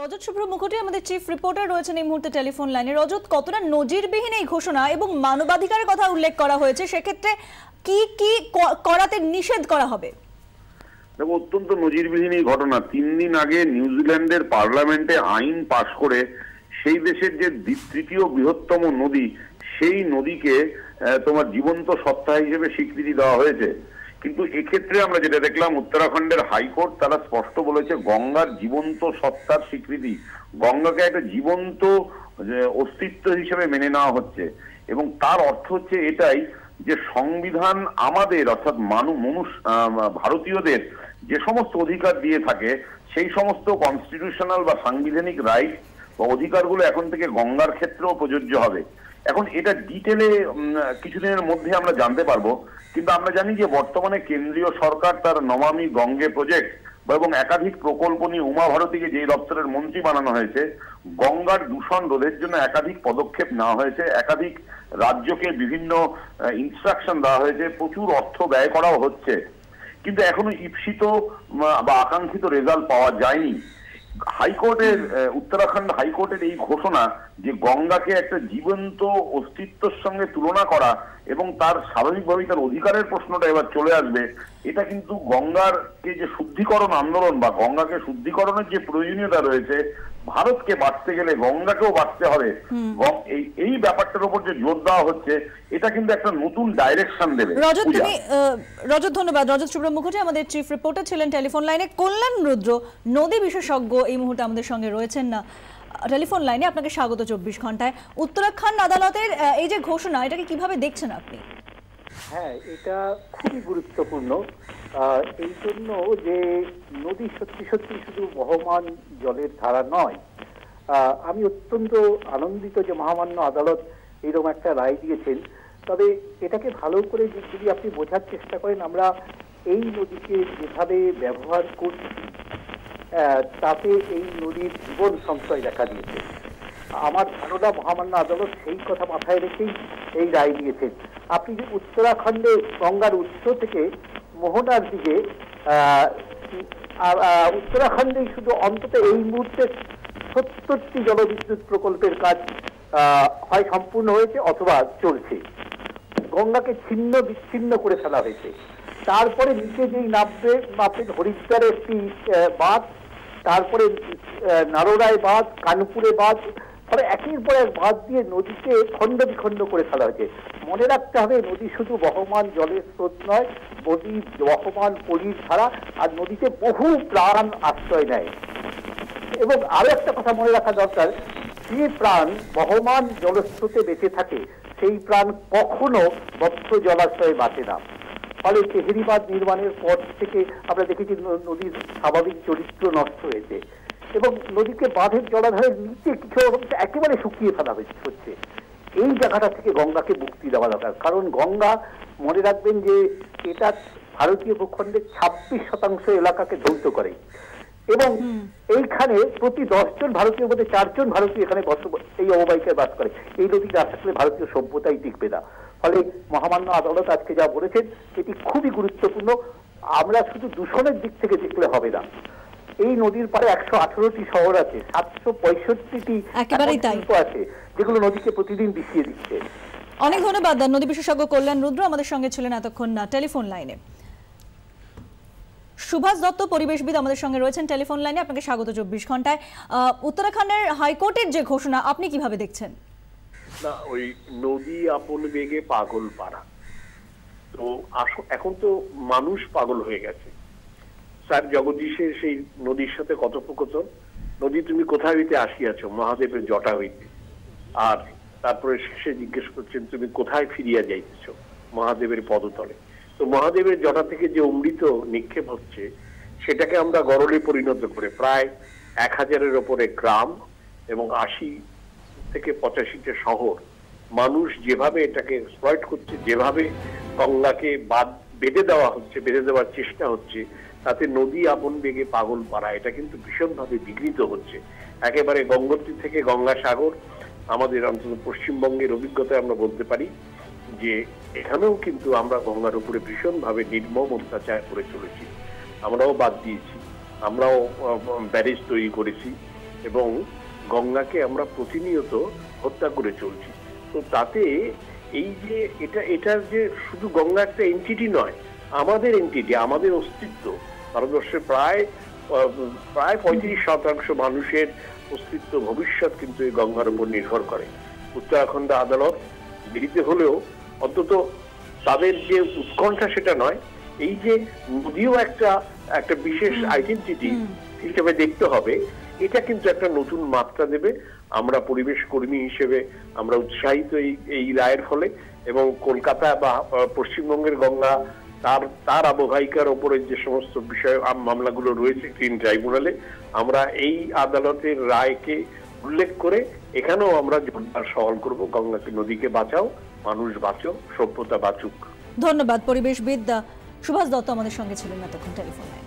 রজত শুভ্র মুখোটি আমাদের chief reporter রয়েছেন এই মুহূর্তে টেলিফোন লাইনে। রজত, কতটা নজিরবিহীন এই ঘোষণা এবং মানবাধিকারের কথা উল্লেখ করা হয়েছে, সেক্ষেত্রে কি কি করাতে নিষেধ করা হবে? দেখো, অত্যন্ত নজিরবিহীন এই ঘটনা। 3 দিন আগে নিউজিল্যান্ডের পার্লামেন্টে আইন পাশ করে সেই দেশের যে তৃতীয় বৃহত্তম নদী, সেই নদীকে তোমার জীবন্ত সত্তা হিসেবে স্বীকৃতি দেওয়া হয়েছে। কিন্তু এক্ষেত্রে আমরা যেটা দেখলাম, উত্তরাখণ্ডের হাইকোর্ট তারা স্পষ্ট বলেছে গঙ্গার জীবন্ত সত্তার স্বীকৃতি, গঙ্গাকে একটা জীবন্ত অস্তিত্ব হিসেবে মেনে নেওয়া হচ্ছে। এবং তার অর্থ হচ্ছে এটাই যে সংবিধান আমাদের অর্থাৎ ভারতীয়দের যে সমস্ত অধিকার দিয়ে থাকে, সেই সমস্ত কনস্টিটিউশনাল বা সাংবিধানিক রাইট বা অধিকারগুলো এখন থেকে গঙ্গার ক্ষেত্রেও প্রযোজ্য হবে। এখন এটা ডিটেলে কিছুদিনের মধ্যে আমরা জানতে পারবো, কিন্তু আমরা জানি যে বর্তমানে কেন্দ্রীয় সরকার তার নমামি গঙ্গে প্রজেক্ট এবং একাধিক প্রকল্প নিয়ে উমা ভারতীকে যে দপ্তরের মন্ত্রী বানানো হয়েছে, গঙ্গার দূষণ রোধের জন্য একাধিক পদক্ষেপ নেওয়া হয়েছে, একাধিক রাজ্যকে বিভিন্ন ইনস্ট্রাকশন দেওয়া হয়েছে, প্রচুর অর্থ ব্যয় করাও হচ্ছে, কিন্তু এখনো ঈপ্সিত বা আকাঙ্ক্ষিত রেজাল্ট পাওয়া যায়নি। হাইকোর্টের উত্তরাখণ্ড হাইকোর্টের এই ঘোষণা যে গঙ্গাকে একটা জীবন্ত অস্তিত্বের সঙ্গে তুলনা করা এবং তার স্বাভাবিকভাবেই তার অধিকারের প্রশ্নটা এবার চলে আসবে, এটা কিন্তু গঙ্গার যে শুদ্ধিকরণ আন্দোলন বা গঙ্গাকে শুদ্ধিকরণের যে প্রয়োজনীয়তা রয়েছে, ভারতকে বাঁচতে গেলে গঙ্গাকেও বাঁচতে হবে, এই ব্যাপারটার উপর যে জোর দেওয়া হচ্ছে, এটা কিন্তু একটা নতুন ডাইরেকশন দেবে। রজত, ধন্যবাদ। রজত শুভ্র মুখোটি আমাদের চিফ রিপোর্টার ছিলেন টেলিফোন লাইনে। কল্যাণ রুদ্র, নদী বিশেষজ্ঞ, এই মুহূর্তে আমাদের সঙ্গে রয়েছেন না টেলিফোন লাইনে। আপনাকে স্বাগত 24 ঘন্টায়। উত্তরাখণ্ড আদালতের এই যে ঘোষণা, এটাকে কিভাবে দেখছেন আপনি? হ্যাঁ, এটা খুবই গুরুত্বপূর্ণ এই জন্য যে নদী সত্যি সত্যি শুধু বহমান জলের ধারা নয়। আমি অত্যন্ত আনন্দিত যে মহামান্য আদালত এরকম একটা রায় দিয়েছেন। তবে এটাকে ভালো করে যদি আপনি বোঝার চেষ্টা করেন, আমরা এই নদীকে যেভাবে ব্যবহার করছি তাতে এই নদীর জীবন সংশয় দেখা দিয়েছে। আমার ধারণা মহামান্য আদালত সেই কথা মাথায় রেখেই এই রায় দিয়েছেন। আপনি যে উত্তরাখণ্ডে গঙ্গার উৎস থেকে মোহনার দিকে উত্তরাখণ্ডেই শুধু অন্তত এই মুহূর্তে 70টি জলবিদ্যুৎ প্রকল্পের কাজ হয় সম্পূর্ণ হয়েছে অথবা চলছে। গঙ্গাকে ছিন্ন বিচ্ছিন্ন করে ফেলা হয়েছে। তারপরে নিচে যেই নামবেন হরিদ্বারে একটি বাঁধ, তারপরে নারোরায় বাঁধ, কানপুরে বাঁধ, ফলে একের পর এক বাঁধ দিয়ে নদীকে খণ্ড বিখণ্ড করে ফেলা হয়েছে। মনে রাখতে হবে, নদী শুধু বহমান জলের স্রোত নয়, নদী বহমান পলির ধারা, আর নদীতে বহু প্রাণ আশ্রয় নেয়। এবং আরো একটা কথা মনে রাখা দরকার, যে প্রাণ বহমান জলস্রোতে বেঁচে থাকে সেই প্রাণ কখনো বদ্ধ জলাশয়ে বাঁচে না। ফলে তেহরি বাঁধ নির্মাণের পর থেকে আমরা দেখেছি নদীর স্বাভাবিক চরিত্র নষ্ট হয়েছে এবং নদীকে বাঁধের জলাধারের নিচে কিছু একেবারে শুকিয়ে ফেলা হচ্ছে। এই জায়গাটা থেকে গঙ্গাকে মুক্তি দেওয়া দরকার, কারণ গঙ্গা, মনে রাখবেন যে এটা ভারতীয় ভূখণ্ডের 26% এলাকাকে ধৌত করে এবং এইখানে প্রতি 10 জন ভারতীয় মধ্যে 4 জন ভারতীয় এখানে এই অববাহিকায় বাস করে। এই নদী না থাকলে ভারতীয় সভ্যতাই টিকবে না। ফলে মহামান্য আদালত আজকে যা বলেছেন এটি খুবই গুরুত্বপূর্ণ। আমরা শুধু দূষণের দিক থেকে দেখলে হবে না। এই নদীর পাড়ে 118টি শহর আছে, 765টি শিল্প আছে, যেগুলো নদীকে প্রতিদিন বিষিয়ে দিচ্ছে। অনেক ধন্যবাদ। নদী বিশেষজ্ঞ কল্যাণ রুদ্র আমাদের সঙ্গে ছিলেন এতক্ষণ টেলিফোন লাইনে। সুভাষ দত্ত, পরিবেশবিদ, আমাদের সঙ্গে রয়েছেন টেলিফোন লাইনে। আপনাকে স্বাগত 24 ঘন্টায়। উত্তরাখণ্ডের হাইকোর্টের যে ঘোষণা, আপনি কিভাবে দেখছেন? না, ওই নদী আপন বেগে পাগল পাড়া, তো এখন তো মানুষ পাগল হয়ে গেছে। স্যার জগদীশের সেই নদীর সাথে কথোপকথন, নদী তুমি কোথায় হইতে আসিয়াছ? মহাদেবের জটা হইতে। আর তারপরে শেষে জিজ্ঞেস করছেন তুমি কোথায় ফিরিয়া যাইতেছ? মহাদেবের পদতলে। তো মহাদেবের জটা থেকে যে অমৃত নিক্ষেপ হচ্ছে, সেটাকে আমরা গরলে পরিণত করে প্রায় 1000-এর ওপরে গ্রাম এবং 80 থেকে 85টা শহর, মানুষ যেভাবে এটাকে এক্সপ্লয়েট করছে, যেভাবে গঙ্গাকে বেঁধে দেওয়া হচ্ছে, বেঁধে দেওয়ার চেষ্টা হচ্ছে, তাতে নদী আপন বেগে পাগল পাড়া, এটা কিন্তু ভীষণভাবে বিঘ্নিত হচ্ছে। একেবারে গঙ্গোত্রী থেকে গঙ্গাসাগর, আমাদের অন্তত পশ্চিমবঙ্গের অভিজ্ঞতায় আমরা বলতে পারি যে এখানেও কিন্তু আমরা গঙ্গার উপরে ভীষণভাবে নির্মম অত্যাচার করে চলেছি। আমরাও বাদ দিয়েছি, আমরাও ব্যারেজ তৈরি করেছি, এবং গঙ্গাকে আমরা প্রতিনিয়ত হত্যা করে চলছি। তো তাতে এই যে এটার যে শুধু গঙ্গা একটা এন্টিটি নয়, আমাদের এন্টিটি, আমাদের অস্তিত্ব। ভারতবর্ষের প্রায় 35% মানুষের অস্তিত্ব, ভবিষ্যৎ কিন্তু এই গঙ্গার উপর নির্ভর করে। উত্তরাখণ্ড আদালত দেরিতে হলেও অন্তত তাদের যে উৎকণ্ঠা সেটা নয়, এই যে নদীও একটা বিশেষ আইডেন্টিটি হিসেবে দেখতে হবে, এটা কিন্তু একটা নতুন মাত্রা দেবে। আমরা পরিবেশ কর্মী হিসেবে আমরা উৎসাহিত এই রায়ের ফলে, এবং কলকাতা বা পশ্চিমবঙ্গের গঙ্গা তার আবহাওয়িকার ওপরে যে সমস্ত বিষয় মামলাগুলো রয়েছে গ্রিন ট্রাইব্যুনালে, আমরা এই আদালতের রায়কে উল্লেখ করে এখানেও আমরা জোরদার সওয়াল করব, গঙ্গাকে, নদীকে বাঁচাও, মানুষ বাঁচো, সভ্যতা বাঁচুক। ধন্যবাদ। পরিবেশবিদ সুভাষ দত্ত আমাদের সঙ্গে ছিলেন এতক্ষণ টেলিফোনে।